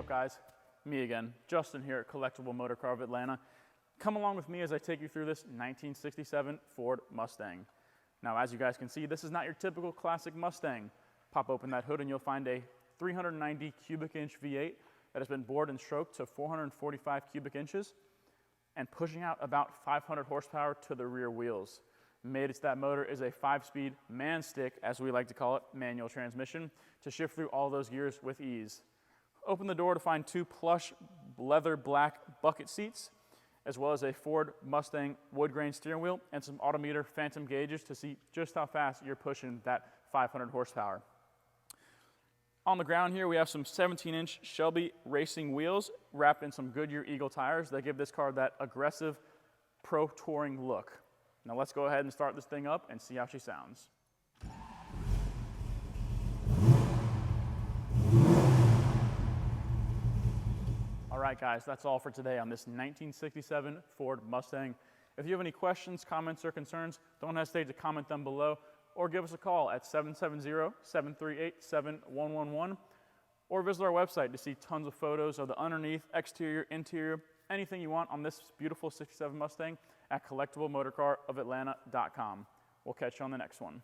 up, guys? Me again, Justin here at Collectible Motorcar of Atlanta. Come along with me as I take you through this 1967 Ford Mustang. Now, as you guys can see, this is not your typical classic Mustang. Pop open that hood and you'll find a 390 cubic inch V8 that has been bored and stroked to 445 cubic inches and pushing out about 500 horsepower to the rear wheels. Mated to that motor is a 5-speed man stick, as we like to call it, manual transmission, to shift through all those gears with ease. Open the door to find 2 plush leather black bucket seats, as well as a Ford Mustang wood grain steering wheel and some Autometer phantom gauges to see just how fast you're pushing that 500 horsepower. On the ground here, we have some 17-inch Shelby racing wheels wrapped in some Goodyear Eagle tires that give this car that aggressive pro touring look. Now let's go ahead and start this thing up and see how she sounds. All right, guys, that's all for today on this 1967 Ford Mustang. If you have any questions, comments, or concerns, don't hesitate to comment them below or give us a call at 770-738-7111 or visit our website to see tons of photos of the underneath, exterior, interior, anything you want on this beautiful 67 Mustang at collectiblemotorcarofatlanta.com. We'll catch you on the next one.